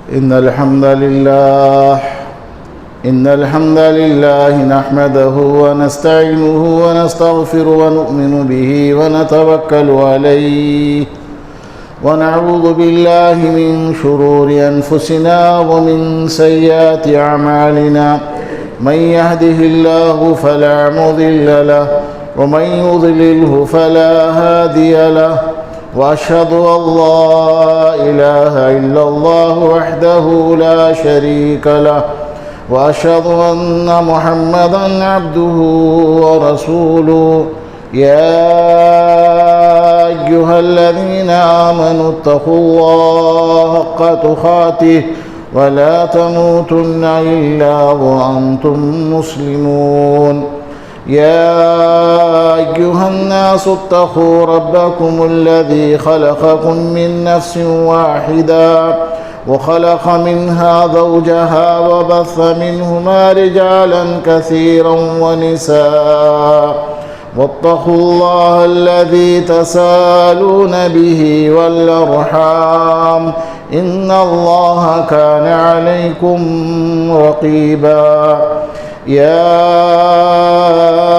إن الحمد لله نحمده ونستعينه ونستغفره ونؤمن به ونتوكل عليه ونعوذ بالله من شرور أنفسنا ومن سيئات أعمالنا من يهده الله فلا مضل له ومن يضلله فلا هادي له وأشهد أن لا إله إلا الله وحده لا شريك له وأشهد أن محمدًا عبده ورسوله يا أيها الذين آمنوا اتقوا الله حق تقاته ولا تموتن إلا وأنتم مسلمون يا أيها الناس اتقوا ربكم الذي خلقكم من نفس واحدة وخلق منها زوجها وبث منهما رجالا كثيرا ونساء واتقوا الله الذي تساءلون به والأرحام إن الله كان عليكم رقيبا يا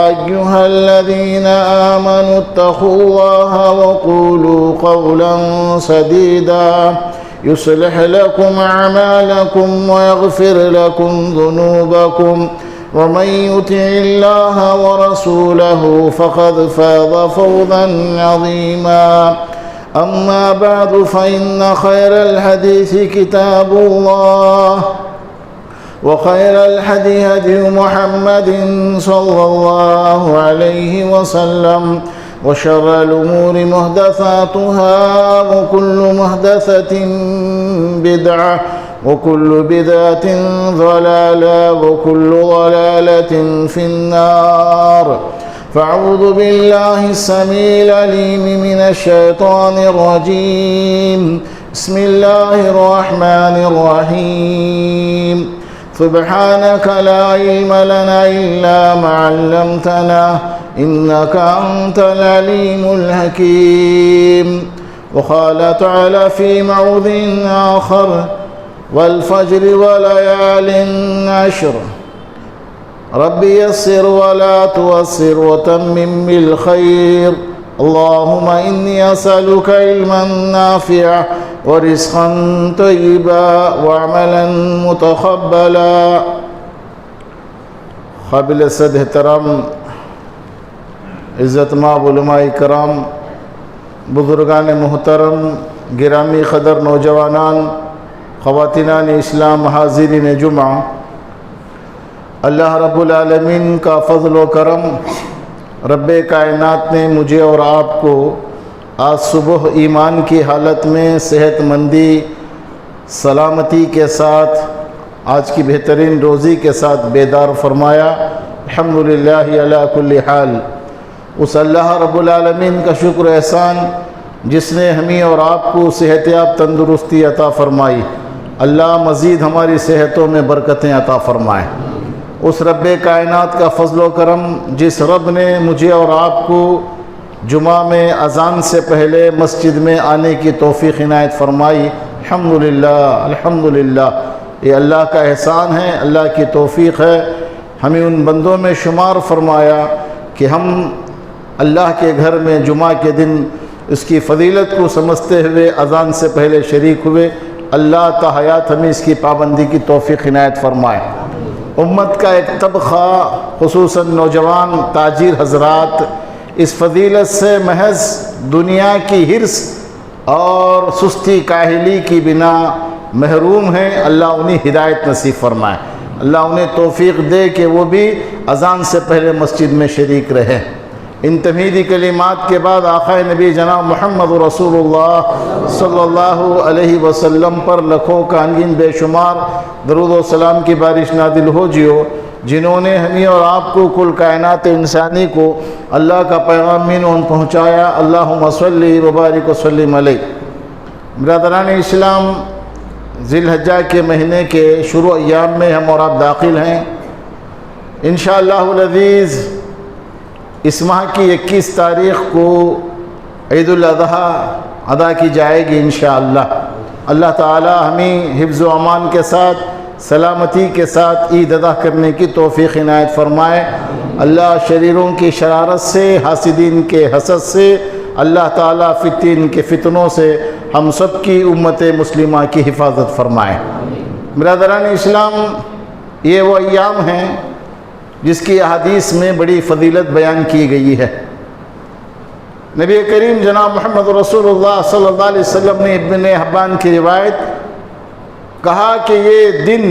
أيها الذين آمنوا اتقوا الله وقولوا قولا سديدا يصلح لكم أعمالكم ويغفر لكم ذنوبكم ومن يطع الله ورسوله فقد فاز فوزا عظيما أما بعد فإن خير الحديث كتاب الله وخير الهدي هدي محمد صلى الله عليه وسلم وشر الأمور محدثاتها وكل محدثة بدعة وكل بدعة ضلالة وكل ضلالة في النار فأعوذ بالله السميع العليم من الشيطان الرجيم بسم الله الرحمن الرحيم سبحانك لا علم لنا إلا ما علمتنا إنك أنت العليم الحكيم وقال تعالى في موضع آخر والفجر وليال عشر رب يسر ولا تعسر وتمم بالخير اللهم إني أسألك علما نافعا ورزقا طيبا وعملا متقبلا قابل صد احترام عزت مآب علماء کرام بزرگان محترم گرامی قدر نوجوانان خواتینان اسلام حاضرین جمعہ اللہ رب العالمین کا فضل و کرم رب کائنات نے مجھے اور آپ کو آج صبح ایمان کی حالت میں صحت مندی سلامتی کے ساتھ آج کی بہترین روزی کے ساتھ بیدار فرمایا الحمدللہ علی کل حال اس اللہ رب العالمین کا شکر احسان جس نے ہمیں اور آپ کو صحت یاب تندرستی عطا فرمائی اللہ مزید ہماری صحتوں میں برکتیں عطا فرمائے اس رب کائنات کا فضل و کرم جس رب نے مجھے اور آپ کو جمعہ میں اذان سے پہلے مسجد میں آنے کی توفیق عنایت فرمائی الحمدللہ یہ اللہ کا احسان ہے اللہ کی توفیق ہے ہمیں ان بندوں میں شمار فرمایا کہ ہم اللہ کے گھر میں جمعہ کے دن اس کی فضیلت کو سمجھتے ہوئے اذان سے پہلے شریک ہوئے اللہ تا حیات ہمیں اس کی پابندی کی توفیق عنایت فرمائے امت کا ایک طبقہ خصوصاً نوجوان تاجر حضرات اس فضیلت سے محض دنیا کی حرص اور سستی کاہلی کی بنا محروم ہیں اللہ انہیں ہدایت نصیب فرمائے اللہ انہیں توفیق دے کہ وہ بھی اذان سے پہلے مسجد میں شریک رہے ان تمہیدی کلمات کے بعد آقا نبی جناب محمد رسول اللہ صلی اللہ علیہ وسلم پر لکھوں کا انگن بے شمار درود و سلام کی بارش نازل ہو جیو جنہوں نے ہمیں اور آپ کو کل کائنات انسانی کو اللہ کا پیغام مینون پہنچایا اللہم صلی وبارک وسلم علیہ برادران اسلام ذی الحجہ کے مہینے کے شروع ایام میں ہم اور آپ داخل ہیں انشاءاللہ العزیز اس ماہ کی 21 تاریخ کو عید الاضحیٰ ادا کی جائے گی انشاءاللہ اللہ تعالی ہمیں حفظ و امان کے ساتھ سلامتی کے ساتھ عید ادا کرنے کی توفیق عنایت فرمائے۔ اللہ شریروں کی شرارت سے، حاسدین کے حسد سے، اللہ تعالیٰ فتین کے فتنوں سے ہم سب کی امت مسلمہ کی حفاظت فرمائے۔ برادران اسلام، یہ وہ ایام ہیں جس کی احادیث میں بڑی فضیلت بیان کی گئی ہے۔ نبی کریم جناب محمد رسول اللہ صلی اللہ علیہ وسلم نے ابن حبان کی روایت کہا کہ یہ دن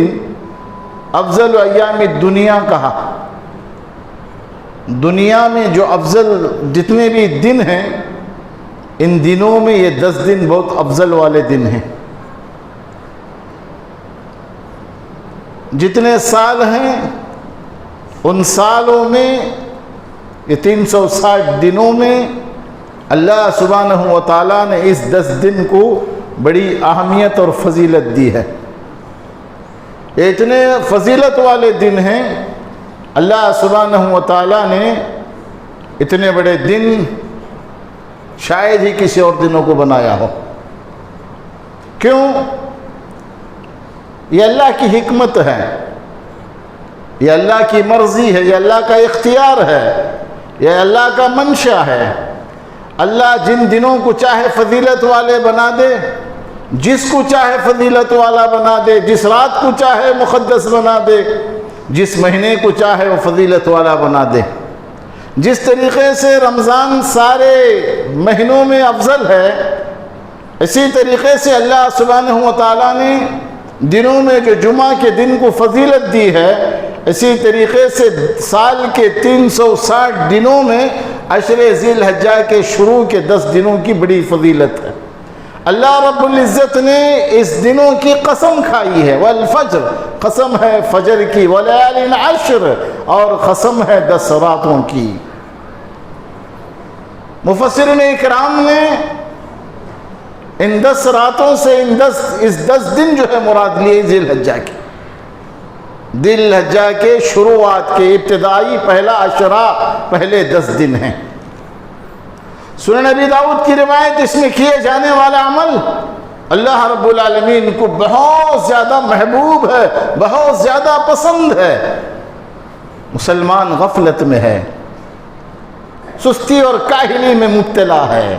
افضل ایام دنیا کہا۔ دنیا میں جو افضل جتنے بھی دن ہیں، ان دنوں میں یہ 10 دن بہت افضل والے دن ہیں۔ جتنے سال ہیں ان سالوں میں، یہ 360 دنوں میں اللہ سبحانہ و تعالیٰ نے اس 10 دن کو بڑی اہمیت اور فضیلت دی ہے۔ اتنے فضیلت والے دن ہیں، اللہ سبحانہ و تعالیٰ نے اتنے بڑے دن شاید ہی کسی اور دنوں کو بنایا ہو۔ کیوں؟ یہ اللہ کی حکمت ہے، یہ اللہ کی مرضی ہے، یہ اللہ کا اختیار ہے، یہ اللہ کا منشا ہے۔ اللہ جن دنوں کو چاہے فضیلت والے بنا دے، جس کو چاہے فضیلت والا بنا دے، جس رات کو چاہے مقدس بنا دے، جس مہینے کو چاہے وہ فضیلت والا بنا دے۔ جس طریقے سے رمضان سارے مہینوں میں افضل ہے، اسی طریقے سے اللہ سبحانہ و تعالیٰ نے دنوں میں جو جمعہ کے دن کو فضیلت دی ہے، اسی طریقے سے سال کے 360 دنوں میں عشر ذی الحجہ کے شروع کے 10 دنوں کی بڑی فضیلت ہے۔ اللہ رب العزت نے اس دنوں کی قسم کھائی ہے، والفجر، قسم ہے فجر کی، ولیال عشر، اور قسم ہے 10 راتوں کی۔ مفسرین اکرام نے ان 10 راتوں سے اس 10 دن جو ہے مراد لیے ذی الحجہ کے، ذی الحجہ کے شروعات کے ابتدائی پہلا عشرہ، پہلے 10 دن ہیں۔ سنن نبی داؤد کی روایت، اس میں کیے جانے والا عمل اللہ رب العالمین کو بہت زیادہ محبوب ہے، بہت زیادہ پسند ہے۔ مسلمان غفلت میں ہے، سستی اور کاہلی میں مبتلا ہے۔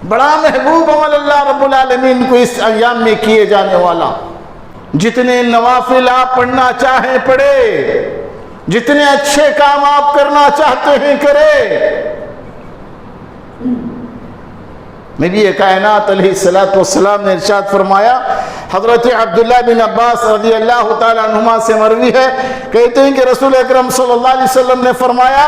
بڑا محبوب عمل اللہ رب العالمین کو اس ایام میں کیے جانے والا، جتنے نوافل آپ پڑھنا چاہیں پڑھے، جتنے اچھے کام آپ کرنا چاہتے ہیں کرے۔ نبی کائنات علیہ السلام نے ارشاد فرمایا، حضرت عبداللہ بن عباس رضی اللہ تعالیٰ عنہما سے مروی ہے، کہتے ہیں کہ رسول اکرم صلی اللہ علیہ وسلم نے فرمایا،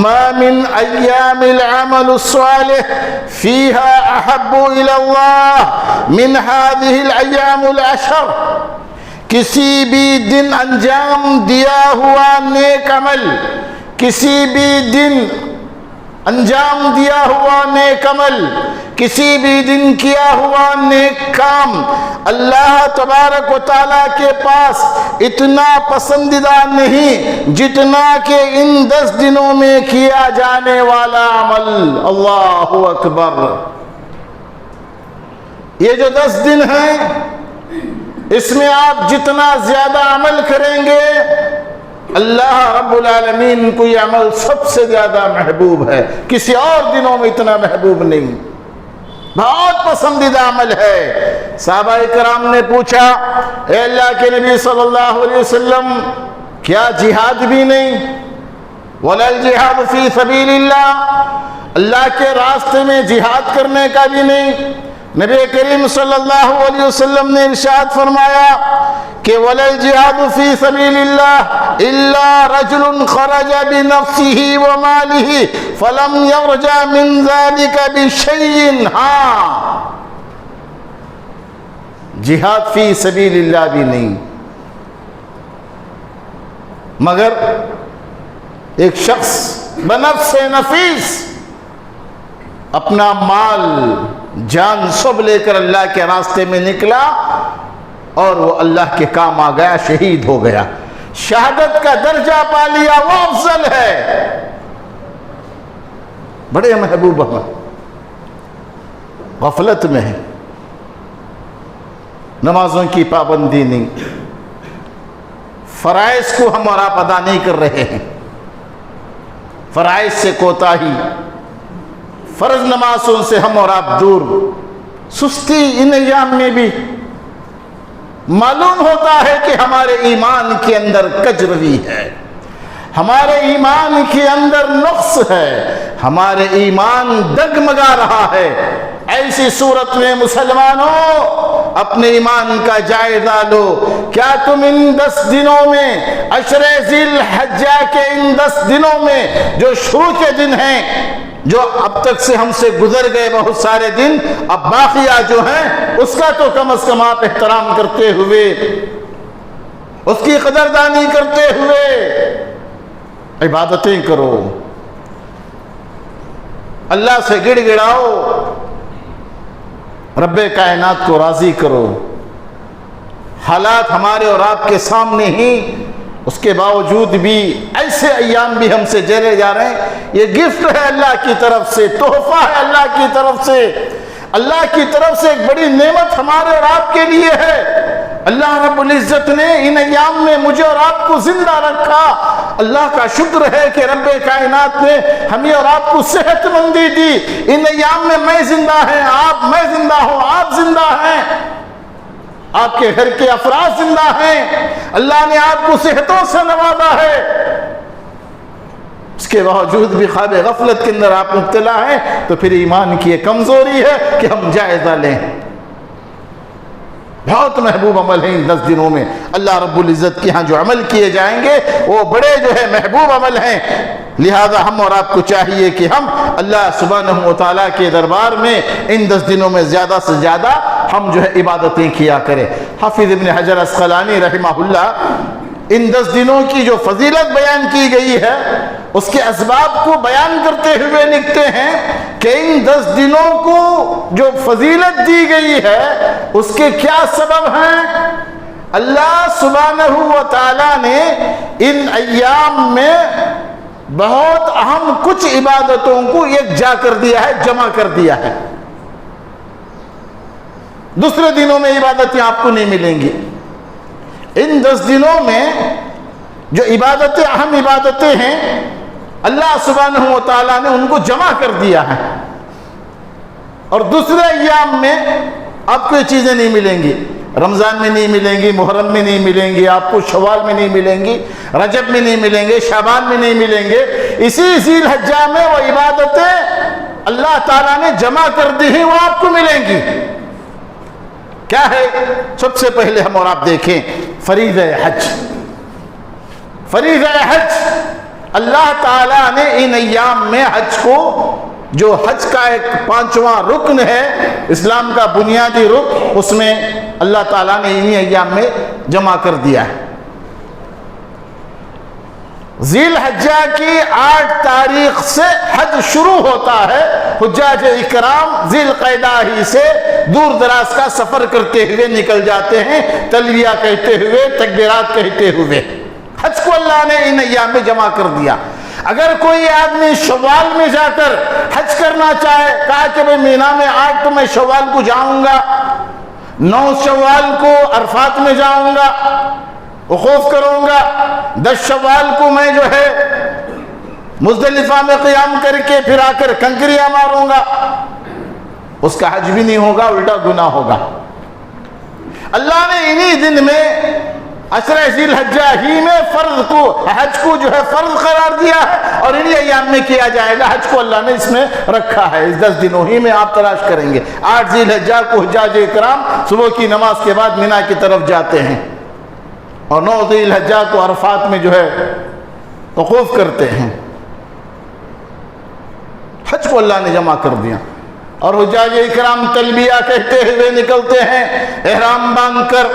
ما من ایام العمل الصالح فیہا احب الی اللہ من هذه الایام العشر۔ کسی بھی دن انجام دیا ہوا نیک عمل، کسی بھی دن انجام دیا ہوا نیک عمل، کسی بھی دن کیا ہوا نیک کام اللہ تبارک و تعالیٰ کے پاس اتنا پسندیدہ نہیں جتنا کہ ان 10 دنوں میں کیا جانے والا عمل۔ اللہ اکبر۔ یہ جو 10 دن ہیں، اس میں آپ جتنا زیادہ عمل کریں گے، اللہ رب العالمین کو یہ عمل سب سے زیادہ محبوب ہے، کسی اور دنوں میں اتنا محبوب نہیں، بہت پسندیدہ عمل ہے۔ صحابہ کرام نے پوچھا، اے اللہ کے نبی صلی اللہ علیہ وسلم، کیا جہاد بھی نہیں؟ وَلَا الْجِهَادُ فِي سَبِيلِ اللَّهِ، اللہ کے راستے میں جہاد کرنے کا بھی نہیں؟ نبی کریم صلی اللہ علیہ وسلم نے ارشاد فرمایا کہ وَلَا الْجِهَادُ فِي سَبِيلِ اللَّهِ إِلَّا رَجُلٌ خَرَجَ بِنَفْسِهِ وَمَالِهِ فَلَمْ يَرْجَعْ مِنْ ذَلِكَ بِشَيْءٍ۔ ہاں، جہاد فی سبیل اللہ بھی نہیں، مگر ایک شخص بنفس نفیس اپنا مال جان سب لے کر اللہ کے راستے میں نکلا اور وہ اللہ کے کام آ گیا، شہید ہو گیا، شہادت کا درجہ پا لیا، وہ افضل ہے، بڑے محبوب ہیں، غفلت میں ہے۔ نمازوں کی پابندی نہیں، فرائض کو ہم اور آپ ادا نہیں کر رہے ہیں، فرائض سے کوتاہی، فرض نمازوں سے ہم اور آپ دور، سستی ان ایام میں بھی معلوم ہوتا ہے کہ ہمارے ایمان کے اندر کجروی ہے، ہمارے ایمان کے اندر نقص ہے، ہمارے ایمان ڈگمگا رہا ہے۔ ایسی صورت میں مسلمانوں اپنے ایمان کا جائزہ لو۔ کیا تم ان 10 دنوں میں، عشر ذی الحجہ کے ان 10 دنوں میں جو شروع کے دن ہیں، جو اب تک سے ہم سے گزر گئے بہت سارے دن، اب باقیہ جو ہیں اس کا تو کم از کم آپ احترام کرتے ہوئے، اس کی قدردانی کرتے ہوئے عبادتیں کرو، اللہ سے گڑ گڑاؤ، رب کائنات کو راضی کرو۔ حالات ہمارے اور آپ کے سامنے ہی، اس کے باوجود بھی ایسے ایام بھی ہم سے جلے جا رہے ہیں۔ یہ گفٹ ہے اللہ کی طرف سے، تحفہ ہے اللہ کی طرف سے، اللہ کی طرف سے ایک بڑی نعمت ہمارے اور آپ کے لیے ہے۔ اللہ رب العزت نے ان ایام میں مجھے اور آپ کو زندہ رکھا۔ اللہ کا شکر ہے کہ رب کائنات نے ہمیں اور آپ کو صحت مندی دی۔ ان ایام میں میں زندہ ہوں، میں زندہ ہوں، آپ زندہ ہیں، آپ کے گھر کے افراد زندہ ہیں، اللہ نے آپ کو صحتوں سے نوازا ہے، اس کے باوجود بھی خواب غفلت کے اندر آپ مبتلا ہیں، تو پھر ایمان کی یہ کمزوری ہے کہ ہم جائزہ لیں۔ بہت محبوب عمل ہیں ان 10 دنوں میں، اللہ رب العزت کے ہاں جو عمل کیے جائیں گے وہ بڑے جو ہے محبوب عمل ہیں۔ لہذا ہم اور آپ کو چاہیے کہ ہم اللہ سبحانہ و تعالیٰ کے دربار میں ان 10 دنوں میں زیادہ سے زیادہ ہم جو ہے عبادتیں کیا کریں۔ حافظ ابن حجر عسقلانی رحمہ اللہ ان 10 دنوں کی جو فضیلت بیان کی گئی ہے اس کے اسباب کو بیان کرتے ہوئے لکھتے ہیں کہ ان 10 دنوں کو جو فضیلت دی گئی ہے اس کے کیا سبب ہیں۔ اللہ سبحانہ و تعالیٰ نے ان ایام میں بہت اہم کچھ عبادتوں کو ایک جا کر دیا ہے، جمع کر دیا ہے۔ دوسرے دنوں میں عبادتیں آپ کو نہیں ملیں گی۔ ان 10 دنوں میں جو عبادتیں، اہم عبادتیں ہیں، اللہ سبحانہ و تعالیٰ نے ان کو جمع کر دیا ہے، اور دوسرے ایام میں آپ کو یہ چیزیں نہیں ملیں گی۔ رمضان میں نہیں ملیں گی، محرم میں نہیں ملیں گی، آپ کو شوال میں نہیں ملیں گی، رجب میں نہیں ملیں گے، شعبان میں نہیں ملیں گے۔ اسی ذی الحجہ میں وہ عبادتیں اللہ تعالیٰ نے جمع کر دی ہیں، وہ آپ کو ملیں گی۔ کیا ہے؟ سب سے پہلے ہم اور آپ دیکھیں فریضہ حج۔ فریضہ حج، اللہ تعالیٰ نے ان ایام میں حج کو، جو حج کا ایک 5واں رکن ہے، اسلام کا بنیادی رکن، اس میں اللہ تعالیٰ نے انہی ایام میں جمع کر دیا ہے۔ ذی الحجہ کی 8 تاریخ سے حج شروع ہوتا ہے۔ حجاج اکرام ذی القعدہ ہی سے دور دراز کا سفر کرتے ہوئے نکل جاتے ہیں، تلبیہ کہتے ہوئے، تکبیرات کہتے ہوئے۔ حج کو اللہ نے ان ایام میں جمع کر دیا۔ اگر کوئی آدمی شوال میں جا کر حج کرنا چاہے، کہا کہ میں مینا میں 8 تو میں شوال کو جاؤں گا، 9 شوال کو عرفات میں جاؤں گا، وقوف کروں گا، 10 شوال کو میں جو ہے مزدلفہ میں قیام کر کے پھر آ کر کنکریاں ماروں گا، اس کا حج بھی نہیں ہوگا، الٹا گناہ ہوگا۔ اللہ نے انہی دن میں عشر ذی الحجہ ہی میں فرض کو، حج کو جو ہے فرض قرار دیا ہے، اور انہی ایام میں کیا جائے گا۔ حج کو اللہ نے اس میں رکھا ہے، اس 10 دنوں ہی میں آپ تلاش کریں گے۔ 8 ذی الحجہ کو حجاج اکرام صبح کی نماز کے بعد مینا کی طرف جاتے ہیں، اور 9 ذی الحجہ کو عرفات میں جو ہے وقوف کرتے ہیں۔ حج کو اللہ نے جمع کر دیا، اور حجاج اکرام تلبیہ کہتے ہوئے نکلتے ہیں، احرام باندھ کر،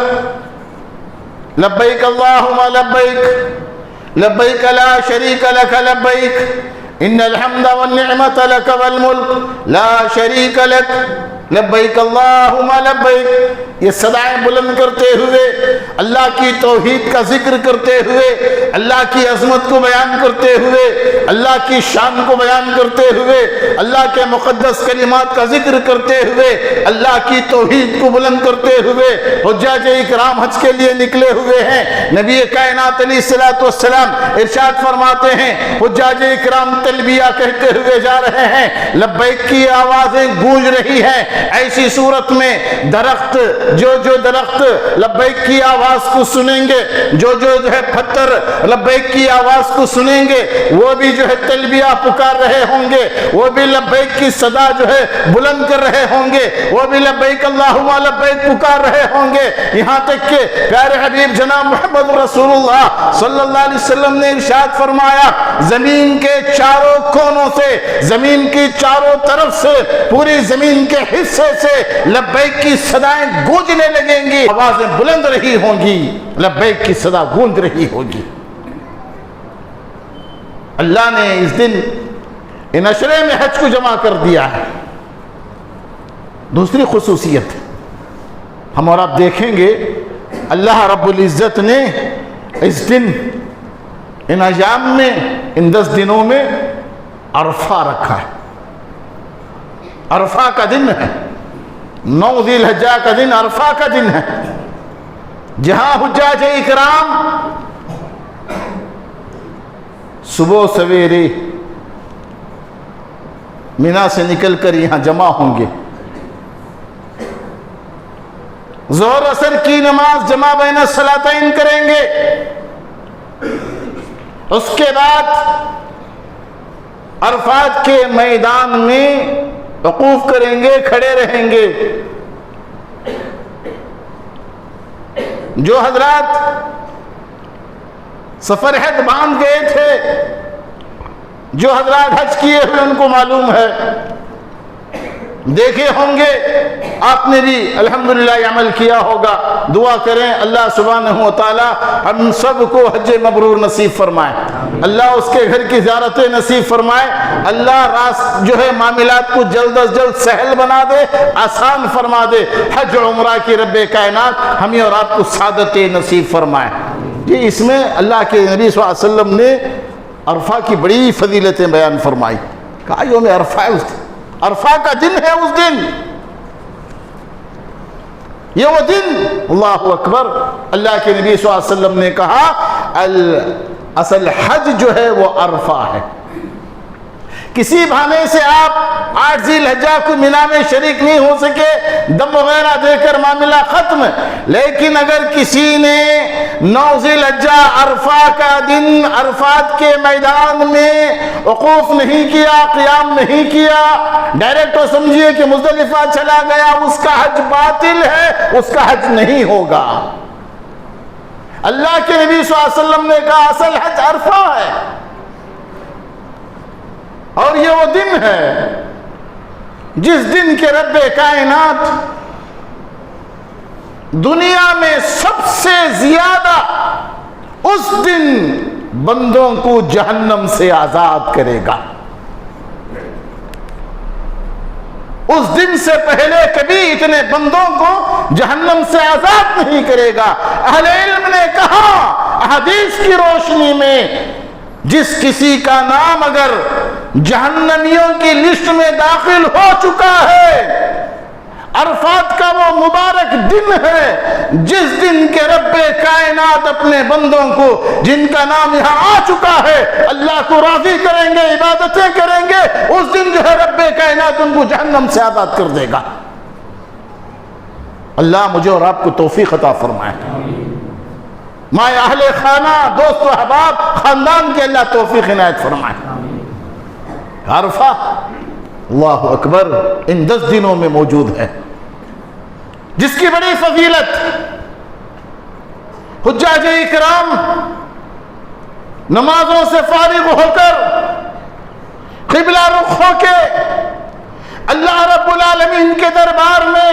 لبیک اللہم لبیک، لبیک لا شریک لک لبیک، ان الحمد والنعمت لک والملک لا شریک لک، لبیک اللہم لبیک۔ یہ صدائیں بلند کرتے ہوئے اللہ کی توحید کا ذکر کرتے ہوئے، اللہ کی عظمت کو بیان کرتے ہوئے، اللہ کی شان کو بیان کرتے ہوئے، اللہ کے مقدس کلمات کا ذکر کرتے ہوئے، اللہ کی توحید کو بلند کرتے ہوئے حجاج اکرام حج کے لیے نکلے ہوئے ہیں۔ نبی کائنات علیہ السلام ارشاد فرماتے ہیں حجاج اکرام تلبیہ کہتے ہوئے جا رہے ہیں، لبیک کی آوازیں گونج رہی ہیں۔ ایسی صورت میں درخت جو درخت لبیک کی آواز کو سنیں گے، جو ہے پتھر لبیک کی آواز کو سنیں گے، وہ بھی جو ہے تلبیہ پکار رہے ہوں گے، وہ بھی لبیک کی صدا جو ہے بلند کر رہے ہوں گے، وہ بھی لبیک اللہم لبیک پکار رہے ہوں گے۔ یہاں تک کہ پیارے حبیب جناب محمد رسول اللہ صلی اللہ علیہ وسلم نے ارشاد فرمایا، زمین کے چاروں کونوں سے، زمین کی چاروں طرف سے، پوری زمین کے حصے سے لبیک کی صدائیں گونجنے لگیں گی، آوازیں بلند رہی ہوں گی، لبیک کی صدا گونج رہی ہوگی۔ اللہ نے اس دن ان عشرے میں حج کو جمع کر دیا ہے۔ دوسری خصوصیت ہم اور آپ دیکھیں گے، اللہ رب العزت نے اس دن ان ایام میں، ان 10 دنوں میں عرفہ رکھا ہے۔ عرفہ کا دن ہے، 9 ذی الحجہ کا دن عرفہ کا دن ہے، جہاں حجاج اکرام صبح سویرے مینا سے نکل کر یہاں جمع ہوں گے، ظہر عصر کی نماز جمع بین الصلاتین کریں گے، اس کے بعد عرفات کے میدان میں وقوف کریں گے، کھڑے رہیں گے۔ جو حضرات سفر حج باندھ گئے تھے، جو حضرات حج کیے ہوئے ان کو معلوم ہے، دیکھے ہوں گے، آپ نے بھی الحمدللہ عمل کیا ہوگا۔ دعا کریں اللہ سبحانہ و تعالی ہم سب کو حج مبرور نصیب فرمائے، اللہ اس کے گھر کی زیارت نصیب فرمائے، اللہ جو ہے معاملات کو جلد از جلد سہل بنا دے، آسان فرما دے۔ حج عمرہ کی رب کائنات ہمیں اور آپ کو سعادت نصیب فرمائے۔ جی اس میں اللہ کے نبی صلی اللہ علیہ وسلم نے عرفہ کی بڑی فضیلتیں بیان فرمائی، کہا یوم عرفہ ہے، عرفہ کا دن ہے، اس دن یہ وہ دن، اللہ اکبر۔ اللہ کے نبی صلی اللہ علیہ وسلم نے کہا اصل حج جو ہے وہ عرفہ ہے۔ کسی بہانے سے آپ 8 ذی الحجہ کو مینا میں شریک نہیں ہو سکے، دم وغیرہ دے کر معاملہ ختم، لیکن اگر کسی نے 9 ذی الحجہ عرفہ کا دن عرفات کے میدان میں وقوف نہیں کیا، قیام نہیں کیا، ڈائریکٹ تو سمجھیے کہ مزدلفہ چلا گیا، اس کا حج باطل ہے، اس کا حج نہیں ہوگا۔ اللہ کے نبی صلی اللہ علیہ وسلم نے کہا اصل حج عرفہ ہے، اور یہ وہ دن ہے جس دن کے رب کائنات دنیا میں سب سے زیادہ اس دن بندوں کو جہنم سے آزاد کرے گا۔ اس دن سے پہلے کبھی اتنے بندوں کو جہنم سے آزاد نہیں کرے گا۔ اہل علم نے کہا احادیث کی روشنی میں جس کسی کا نام اگر جہنمیوں کی لسٹ میں داخل ہو چکا ہے، عرفات کا وہ مبارک دن ہے جس دن کے رب کائنات اپنے بندوں کو جن کا نام یہاں آ چکا ہے اللہ کو راضی کریں گے، عبادتیں کریں گے، اس دن جو ہے رب کائنات ان کو جہنم سے آزاد کر دے گا۔ اللہ مجھے اور آپ کو توفیق عطا فرمائے۔ مائے اہل خانہ، دوست و احباب، خاندان کے اللہ توفیق عنایت فرمائے۔ عرفہ اللہ اکبر ان 10 دنوں میں موجود ہے، جس کی بڑی فضیلت حجاج اکرام نمازوں سے فارغ ہو کر قبلہ رخ ہو کے اللہ رب العالمین کے دربار میں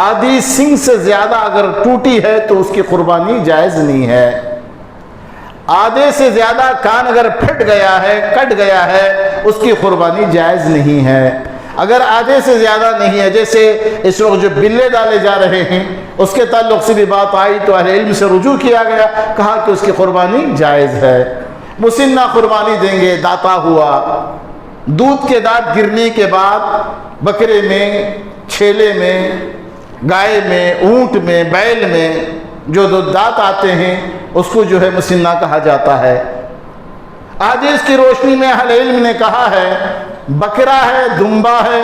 آدھی سنگ سے زیادہ اگر ٹوٹی ہے تو اس کی قربانی جائز نہیں ہے. آدھے سے زیادہ کان اگر پھٹ گیا ہے، کٹ گیا ہے، اس کی قربانی جائز نہیں ہے. اگر آدھے سے زیادہ نہیں ہے، جیسے اس وقت جو بلے ڈالے جا رہے ہیں اس کے تعلق سے بھی بات آئی تو اہل علم سے رجوع کیا گیا، کہا کہ اس کی قربانی جائز ہے. مسنہ قربانی دیں گے، داتا ہوا، دودھ کے دانت گرنے کے بعد بکرے میں، چھیلے میں، گائے میں، اونٹ میں، بیل میں جو دانت آتے ہیں اس کو جو ہے مسنہ کہا جاتا ہے. حدیث کی روشنی میں اہل علم نے کہا ہے بکرا ہے، دمبا ہے،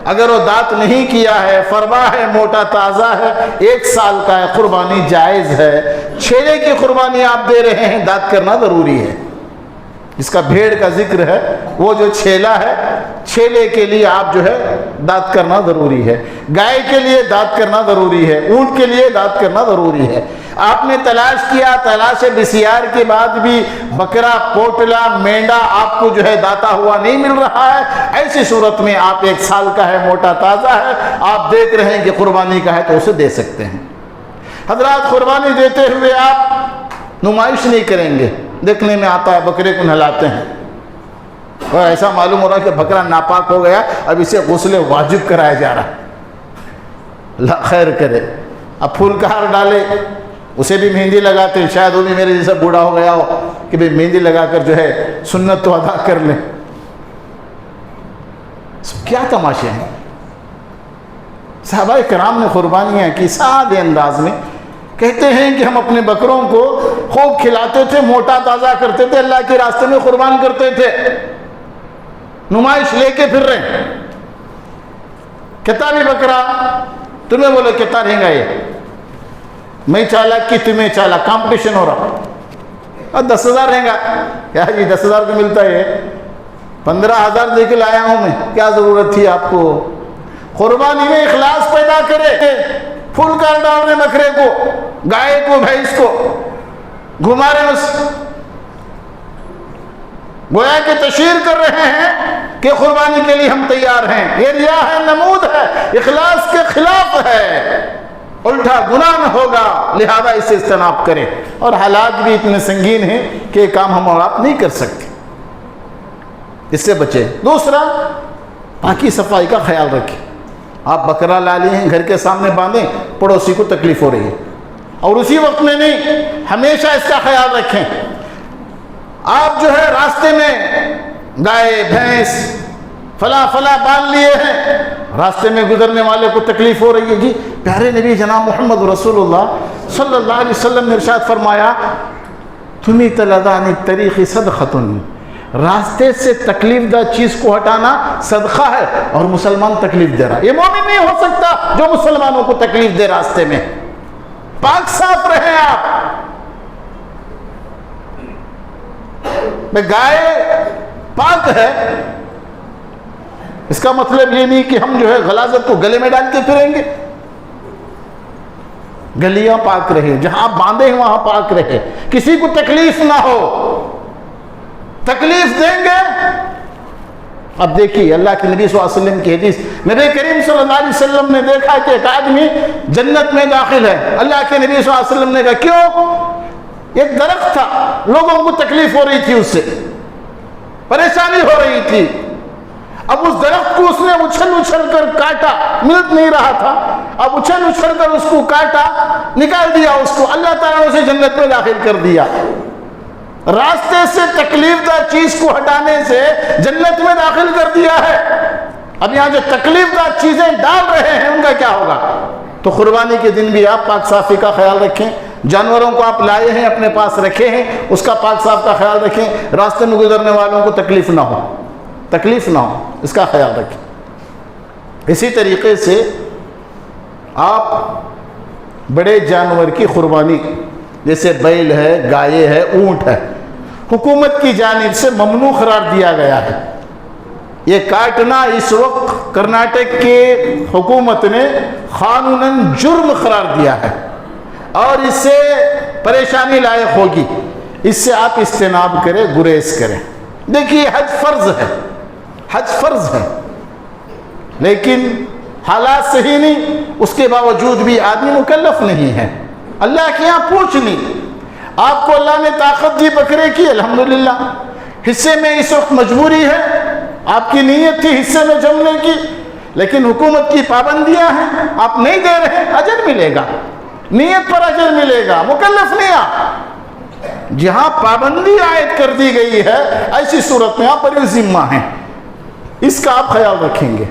اگر وہ دانت نہیں کیا ہے، فروا ہے، موٹا تازہ ہے، 1 سال کا ہے، قربانی جائز ہے. چھیلے کی قربانی آپ دے رہے ہیں، دانت کرنا ضروری ہے. جس کا بھیڑ کا ذکر ہے وہ جو چھیلا ہے، چھیلے کے لیے آپ جو ہے دانت کرنا ضروری ہے. گائے کے لیے دانت کرنا ضروری ہے، اونٹ کے لیے دانت کرنا ضروری ہے. آپ نے تلاش کیا، تلاش بسیار کے بعد بھی بکرا، پوٹلا، مینڈا آپ کو جو ہے داتا ہوا نہیں مل رہا ہے، ایسی صورت میں آپ 1 سال کا ہے، موٹا تازہ ہے، آپ دیکھ رہے ہیں کہ قربانی کا ہے تو اسے دے سکتے ہیں. حضرات قربانی دیتے ہوئے آپ نمائش نہیں کریں گے. دیکھنے میں آتا ہے بکرے کو نہلاتے ہیں اور ایسا معلوم ہو رہا ہے کہ بکرا ناپاک ہو گیا، اب اسے غسل واجب کرایا جا رہا ہے. اللہ خیر کرے. اب پھول کا ہار ڈالے، اسے بھی مہندی لگاتے ہیں، شاید وہ بھی میرے جیسا بوڑھا ہو گیا ہو کہ بھئی مہندی لگا کر جو ہے سنت تو ادا کر لیں. کیا تماشے ہیں. صحابہ کرام نے قربانیاں کی سادے انداز میں. کہتے ہیں کہ ہم اپنے بکروں کو خوب کھلاتے تھے، موٹا تازہ کرتے تھے، اللہ کے راستے میں قربان کرتے تھے. نمائش لے کے پھر رہے ہیں. کتنا بھی بکرا تمہیں بولے کتنا رہیں گا، یہ میں چالاک کی تمہیں چالاک، کمپٹیشن ہو رہا. اور 10,000 رہیں گا. کیا جی 10,000 کو ملتا ہے، 15,000 دے کے لایا ہوں میں، کیا ضرورت تھی آپ کو. قربانی میں اخلاص پیدا کرے. پھول کر ڈال رہے بکرے کو، گائے کو، بھینس کو گھما رہے اس گویا کہ تشہیر کر رہے ہیں کہ قربانی کے لیے ہم تیار ہیں. یہ ریا ہے، نمود ہے، اخلاص کے خلاف ہے، الٹا گناہ نہ ہوگا، لہذا اسے اجتناب کریں. اور حالات بھی اتنے سنگین ہیں کہ یہ کام ہم اور آپ نہیں کر سکتے، اس سے بچیں. دوسرا، پاکی صفائی کا خیال رکھیں. آپ بکرا لا لیے ہیں، گھر کے سامنے باندھیں، پڑوسی کو تکلیف ہو رہی ہے، اور اسی وقت میں نہیں، ہمیشہ اس کا خیال رکھیں. آپ جو ہے راستے میں گائے، بھینس، فلاں باندھ لیے ہیں، راستے میں گزرنے والے کو تکلیف ہو رہی ہے. جی پیارے نبی جناب محمد رسول اللہ صلی اللہ علیہ وسلم نے ارشاد فرمایا تمیت لذان الطریق صدقۃ، راستے سے تکلیف دہ چیز کو ہٹانا صدقہ ہے. اور مسلمان تکلیف دے رہا، یہ مومن نہیں ہو سکتا جو مسلمانوں کو تکلیف دے راستے میں. پاک صاف رہیں آپ. گائے پاک ہے، اس کا مطلب یہ نہیں کہ ہم جو ہے غلاظت کو گلے میں ڈال کے پھریں گے. گلیاں پاک رہے، جہاں آپ باندھے ہیں وہاں پاک رہے، کسی کو تکلیف نہ ہو. تکلیف دیں گے. اب دیکھیے اللہ کے نبی صلی اللہ علیہ وسلم کی حدیث، نبی کریم صلی اللہ علیہ وسلم نے دیکھا کہ ایک آدمی جنت میں داخل ہے. اللہ کے نبی صلی اللہ علیہ وسلم نے کہا کیوں؟ ایک درخت تھا، لوگوں کو تکلیف ہو رہی تھی، اس سے پریشانی ہو رہی تھی. اب اس درخت کو اس نے اچھل کر کاٹا، مل نہیں رہا تھا، اب اچھل کر اس کو کاٹا، نکال دیا اس کو. اللہ تعالیٰ نے اسے جنت میں داخل کر دیا. راستے سے تکلیف دہ چیز کو ہٹانے سے جنت میں داخل کر دیا ہے. اب یہاں جو تکلیف دہ چیزیں ڈال رہے ہیں ان کا کیا ہوگا؟ تو قربانی کے دن بھی آپ پاک صافی کا خیال رکھیں. جانوروں کو آپ لائے ہیں، اپنے پاس رکھے ہیں، اس کا پاک صاف کا خیال رکھیں. راستے میں گزرنے والوں کو تکلیف نہ ہو، اس کا خیال رکھیں. اسی طریقے سے آپ بڑے جانور کی قربانی جیسے بیل ہے، گائے ہے، اونٹ ہے، حکومت کی جانب سے ممنوع قرار دیا گیا ہے. یہ کاٹنا اس وقت کرناٹک کے حکومت نے قانوناً جرم قرار دیا ہے اور اس سے پریشانی لائق ہوگی. اس سے آپ اجتناب کریں، گریز کریں. دیکھیے حج فرض ہے، لیکن حالات صحیح نہیں. اس کے باوجود بھی آدمی مکلف نہیں ہے. اللہ کے یہاں پوچھ لی. آپ کو اللہ نے طاقت دی بکرے کی، الحمدللہ. حصے میں اس وقت مجبوری ہے، آپ کی نیت تھی حصے میں جمنے کی، لیکن حکومت کی پابندیاں ہیں، آپ نہیں دے رہے، اجر ملے گا، نیت پر اجر ملے گا، مکلف نہیں آپ. جہاں پابندی عائد کر دی گئی ہے ایسی صورت میں آپ پر ذمہ ہیں، اس کا آپ خیال رکھیں گے.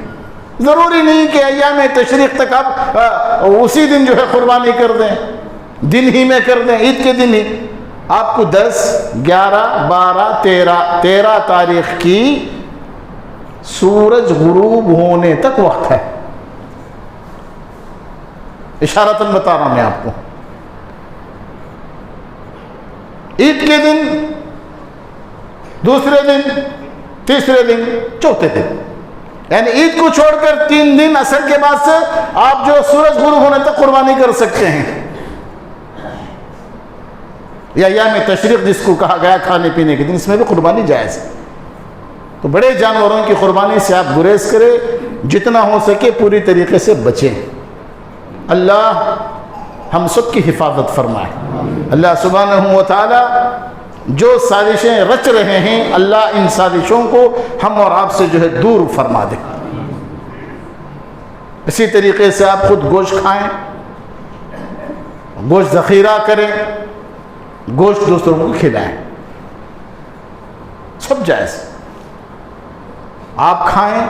ضروری نہیں کہ ایام تشریق تک آپ اسی دن جو ہے قربانی کر دیں، دن ہی میں کر دیں، عید کے دن ہی. آپ کو 10 11 12 13 تاریخ کی سورج غروب ہونے تک وقت ہے. اشارتاً بتا رہا ہوں میں آپ کو. عید کے دن، دوسرے دن، تیسرے دن، چوتھے دن، یعنی عید کو چھوڑ کر 3 دن عصر کے بعد سے آپ جو سورج غروب ہونے تک قربانی کر سکتے ہیں. یا ایام تشریق جس کو کہا گیا کھانے پینے کے دن، اس میں بھی قربانی جائز ہے. تو بڑے جانوروں کی قربانی سے آپ گریز کریں، جتنا ہو سکے پوری طریقے سے بچیں. اللہ ہم سب کی حفاظت فرمائے. اللہ سبحانہ و تعالی جو سازشیں رچ رہے ہیں، اللہ ان سازشوں کو ہم اور آپ سے جو ہے دور فرما دے. اسی طریقے سے آپ خود گوشت کھائیں، گوشت ذخیرہ کریں، گوشت دوسروں کو کھلائیں، سب جائز. آپ کھائیں،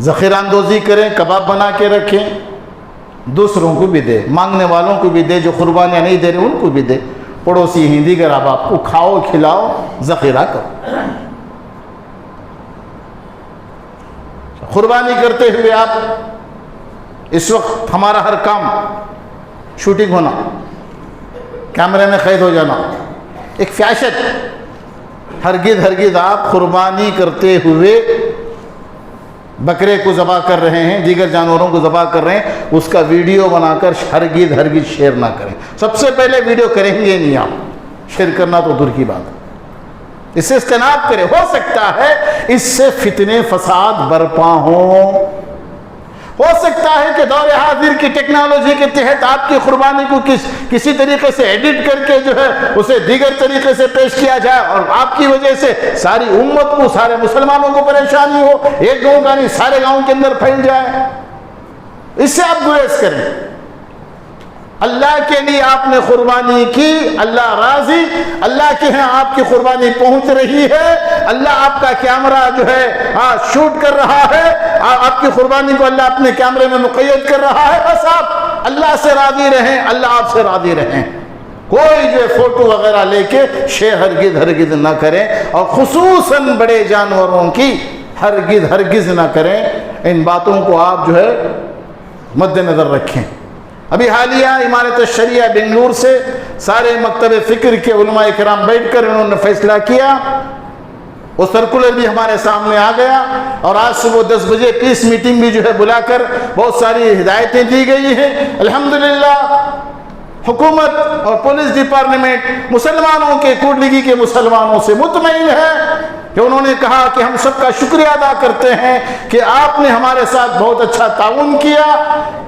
ذخیرہ اندوزی کریں، کباب بنا کے رکھیں، دوسروں کو بھی دے، مانگنے والوں کو بھی دے، جو قربانیاں نہیں دے رہے ان کو بھی دے، پڑوسی ہیں دیگر آپ کو کھاؤ کھلاؤ، ذخیرہ کرو. قربانی کرتے ہوئے آپ اس وقت ہمارا ہر کام شوٹنگ ہونا، کیمرے میں قید ہو جانا ایک فیشن. ہرگز آپ قربانی کرتے ہوئے بکرے کو ذبح کر رہے ہیں، دیگر جانوروں کو ذبح کر رہے ہیں، اس کا ویڈیو بنا کر ہرگز شیئر نہ کریں. سب سے پہلے ویڈیو کریں گے نہیں آپ، شیئر کرنا تو دور کی بات ہے. اس سے اجتناب کریں. ہو سکتا ہے اس سے فتنے فساد برپا ہوں، ہو سکتا ہے کہ دور حاضر کی ٹیکنالوجی کے تحت آپ کی قربانی کو کسی طریقے سے ایڈٹ کر کے جو ہے اسے دیگر طریقے سے پیش کیا جائے، اور آپ کی وجہ سے ساری امت کو، سارے مسلمانوں کو پریشانی ہو، ایک گاؤں کا نہیں سارے گاؤں کے اندر پھیل جائے. اس سے آپ گریز کریں. اللہ کے لیے آپ نے قربانی کی، اللہ راضی، اللہ کے ہاں آپ کی قربانی پہنچ رہی ہے، اللہ آپ کا کیمرہ جو ہے شوٹ کر رہا ہے، آپ کی قربانی کو اللہ اپنے کیمرے میں مقید کر رہا ہے. بس آپ اللہ سے راضی رہیں، اللہ آپ سے راضی رہیں. کوئی جو فوٹو وغیرہ لے کے شیئر ہرگز نہ کریں، اور خصوصاً بڑے جانوروں کی ہرگز نہ کریں. ان باتوں کو آپ جو ہے مد نظر رکھیں. ابھی حالیہ امارت الشریعہ بنگلور سے سارے مکتب فکر کے علماء کرام بیٹھ کر انہوں نے فیصلہ کیا، وہ سرکولر بھی ہمارے سامنے آ گیا، اور آج صبح 10 بجے پیس میٹنگ بھی جو ہے بلا کر بہت ساری ہدایتیں دی گئی ہیں. الحمدللہ حکومت اور پولیس ڈپارٹمنٹ مسلمانوں کے کوٹلگی کے مسلمانوں سے مطمئن ہے کہ انہوں نے کہا کہ ہم سب کا شکریہ ادا کرتے ہیں کہ آپ نے ہمارے ساتھ بہت اچھا تعاون کیا،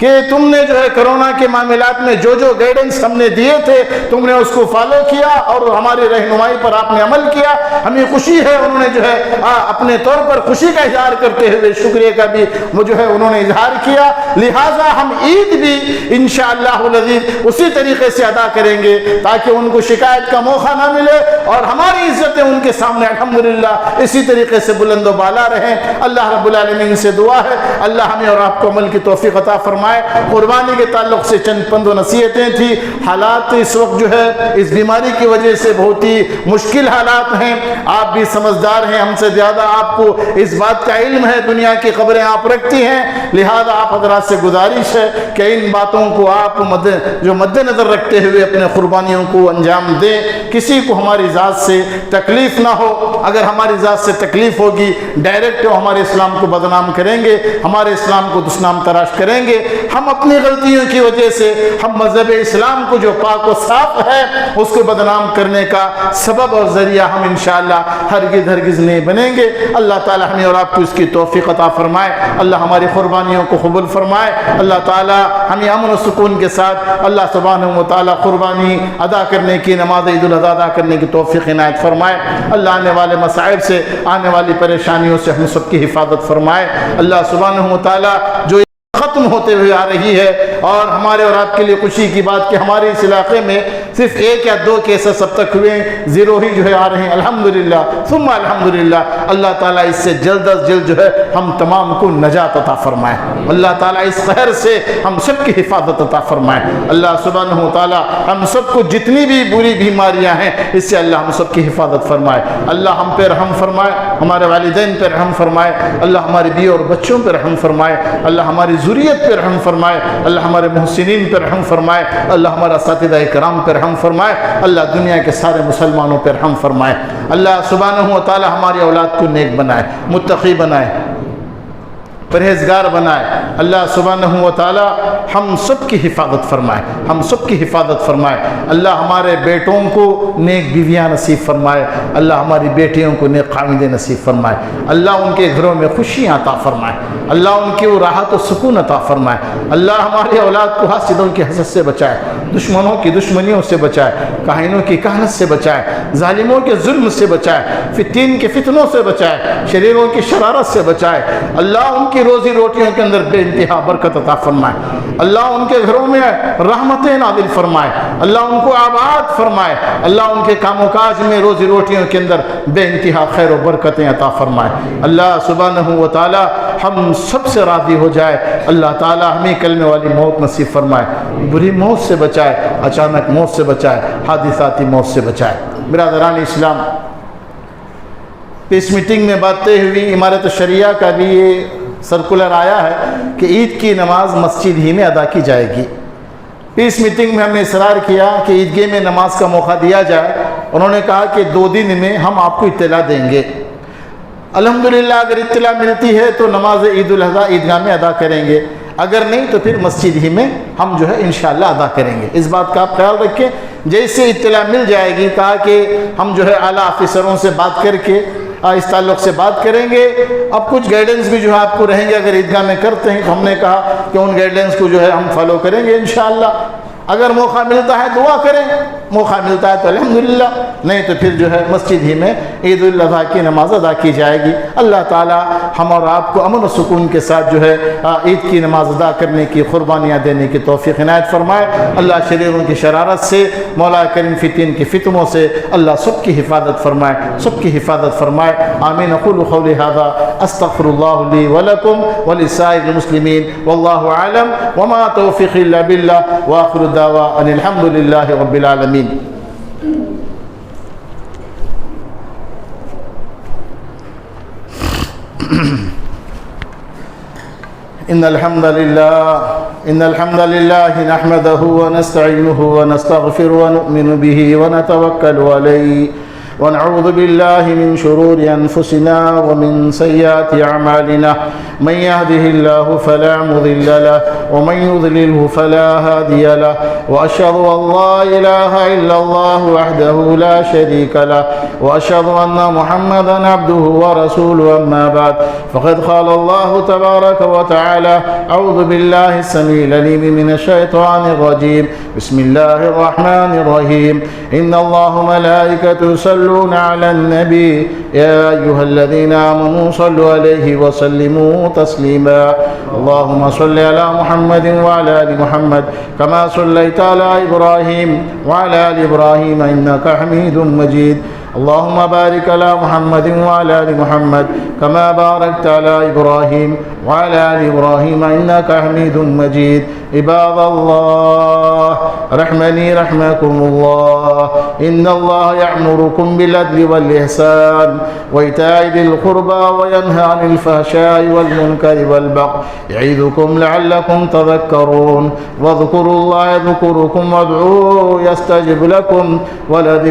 کہ تم نے جو ہے کرونا کے معاملات میں جو گائیڈنس ہم نے دیے تھے تم نے اس کو فالو کیا، اور ہماری رہنمائی پر آپ نے عمل کیا. ہمیں خوشی ہے. انہوں نے جو ہے اپنے طور پر خوشی کا اظہار کرتے ہوئے شکریہ کا بھی وہ جو ہے انہوں نے اظہار کیا. لہٰذا ہم عید بھی انشاءاللہ العزیز اسی طریقے سے ادا کریں گے تاکہ ان کو شکایت کا موقع نہ ملے، اور ہماری عزتیں ان کے سامنے الحمدللہ اسی طریقے سے بلند و بالا رہیں. اللہ رب العالمین سے دعا ہے اللہ ہمیں اور آپ کو عمل کی توفیق عطا فرمائے. قربانی کے تعلق سے چند پند و نصیحتیں تھیں. حالات اس وقت جو ہے اس بیماری کی وجہ سے بہت ہی مشکل حالات ہیں. آپ بھی سمجھدار ہیں، ہم سے زیادہ آپ کو اس بات کا علم ہے، دنیا کی خبریں آپ رکھتی ہیں. لہذا آپ حضرات سے گزارش ہے کہ ان باتوں کو آپ مد نظر رکھتے ہوئے اپنے قربانیوں کو انجام دیں. کسی کو ہماری ذات سے تکلیف نہ ہو. اگر ہمارے ہماری ذات سے تکلیف ہوگی، ڈائریکٹ وہ ہمارے اسلام کو بدنام کریں گے، ہمارے اسلام کو دشنام تراش کریں گے۔ ہم اپنی غلطیوں کی وجہ سے ہم مذہب اسلام کو جو پاک و صاف ہے اس کو بدنام کرنے کا سبب اور ذریعہ ہم انشاءاللہ ہرگز نہیں بنیں گے۔ اللہ تعالی ہمیں اور آپ کو اس کی توفیق عطا فرمائے، اللہ ہماری قربانیوں کو قبول فرمائے، اللہ تعالی ہمیں امن و سکون کے ساتھ اللہ سبحانہ و تعالی قربانی ادا کرنے کی، نماز عید الاضحیٰ ادا کرنے کی توفیق عنایت فرمائے۔ اللہ آنے والے مصائب سے، آنے والی پریشانیوں سے ہم سب کی حفاظت فرمائے۔ اللہ سبحانہ و تعالی جو ختم ہوتے ہوئے آ رہی ہے، اور ہمارے اور آپ کے لیے خوشی کی بات کہ ہمارے اس علاقے میں صرف 1 یا 2 کیسز اب تک ہوئے ہیں، 0 ہی جو ہے آ رہے ہیں، الحمدللہ ثم الحمدللہ۔ اللہ تعالیٰ اس سے جلد از جلد جو ہے ہم تمام کو نجات عطا فرمائے، اللہ تعالیٰ اس قہر سے ہم سب کی حفاظت عطا فرمائے۔ اللہ سبحانہ و تعالیٰ ہم سب کو جتنی بھی بری بیماریاں ہیں اس سے اللہ ہم سب کی حفاظت فرمائے، اللہ ہم پہ رحم فرمائے، ہمارے والدین پہ رحم فرمائے، اللہ ہماری بیوی اور بچوں پہ رحم فرمائے، اللہ ہماری ذریت پہ رحم فرمائے، اللہ ہمارے محسنین پہ رحم فرمائے، اللہ ہمارا اساتذہ کرام پہ رحم فرمائے، اللہ دنیا کے سارے مسلمانوں پہ رحم فرمائے۔ اللہ سبحانہ و تعالی ہماری اولاد کو نیک بنائے، متقی بنائے، پرہیزگار بنائے۔ اللہ سبحانہ و تعالی ہم سب کی حفاظت فرمائے، ہم سب کی حفاظت فرمائے۔ اللہ ہمارے بیٹوں کو نیک بیویاں نصیب فرمائے، اللہ ہماری بیٹیوں کو نیک خاوندے نصیب فرمائے، اللہ ان کے گھروں میں خوشیاں عطا فرمائے، اللہ ان کی راحت و سکون عطا فرمائے، اللہ ہماری اولاد کو حاسدوں کی حسد سے بچائے، دشمنوں کی دشمنیوں سے بچائے، کاہنوں کی کہنت سے بچائے، ظالموں کے ظلم سے بچائے، فتین کے فتنوں سے بچائے، شریروں کی شرارت سے بچائے۔ اللہ ان کی روزی روٹیوں کے اندر بے انتہا برکت عطا فرمائے، اللہ ان کے گھروں میں رحمتیں نازل فرمائے، اللہ ان کو آباد فرمائے، اللہ ان کے کام و کاج میں روزی روٹیوں کے اندر بے انتہا خیر و برکتیں عطا فرمائے۔ اللہ سبحانہ و تعالی ہم سب سے راضی ہو جائے، اللہ تعالی ہمیں کلمے والی موت نصیب فرمائے، بری موت سے بچائے، اچانک موت سے بچائے، حادثاتی موت سے بچائے۔ برادران اسلام، اس میٹنگ میں باتیں ہوئی، امارت شریعہ کا بھی یہ سرکولر آیا ہے کہ عید کی نماز مسجد ہی میں ادا کی جائے گی۔ اس میٹنگ میں ہم نے اصرار کیا کہ عیدگاہ میں نماز کا موقع دیا جائے، انہوں نے کہا کہ 2 دن میں ہم آپ کو اطلاع دیں گے۔ الحمدللہ اگر اطلاع ملتی ہے تو نماز عید الاضحیٰ عیدگاہ میں ادا کریں گے، اگر نہیں تو پھر مسجد ہی میں ہم جو ہے انشاءاللہ ادا کریں گے۔ اس بات کا آپ خیال رکھیں، جیسے اطلاع مل جائے گی کہا کہ ہم جو ہے اعلیٰ افسروں سے بات کر کے اس تعلق سے بات کریں گے۔ اب کچھ گائیڈنس بھی جو ہے آپ کو رہیں گے، اگر عیدگاہ میں کرتے ہیں تو ہم نے کہا کہ ان گائیڈنس کو جو ہے ہم فالو کریں گے انشاءاللہ۔ اگر موقع ملتا ہے دعا کریں، موقع ملتا ہے تو الحمدللہ، نہیں تو پھر جو ہے مسجد ہی میں عید الاضحیٰ کی نماز ادا کی جائے گی۔ اللہ تعالی ہم اور آپ کو امن و سکون کے ساتھ جو ہے عید کی نماز ادا کرنے کی، قربانیاں دینے کی توفیق عنایت فرمائے۔ اللہ شریروں کی شرارت سے، مولا کریم فتن کی فتنوں سے اللہ سب کی حفاظت فرمائے، سب کی حفاظت فرمائے۔ آمین۔ اقول قولی ھذا استغفر اللہ لی ولکم ولسائر المسلمین واللہ اعلم وما توفیقی الا باللہ وآخر الدعوى ان الحمد للہ رب العالمین۔ ان الحمد للہ نحمده ونستعینه ونستغفر ونؤمن به ونتوکل علیہ ونعوذ بالله من شرور أنفسنا ومن سيئات أعمالنا من يهده الله فلا مضل له ومن يضلله فلا هادي له وأشهد أن لا إله إلا الله وحده لا شريك له وأشهد أن محمدا عبده ورسوله أما بعد فقد قال الله تبارك وتعالى أعوذ بالله السميع العليم من الشيطان الرجيم بسم الله الرحمن الرحيم إن الله ملائكته يصلون على النبي يا أيها الذين آمنوا صلوا عليه وسلموا تسليما اللهم صل على محمد وعلى آل محمد كما صليت على إبراهيم وعلى آل إبراهيم إنك حميد مجيد اللهم بارك على محمد وعلى آل محمد كما باركت على إبراهيم وعلى آل إبراهيم إنك حميد مجيد عباد الله رحمني رحمكم الله إن الله يأمركم بالعدل والإحسان وإيتاء ذي القربى وينهى عن الفحشاء والمنكر والبغي يعظكم لعلكم تذكرون واذكروا الله يذكركم وادعوه يستجب لكم ولذكر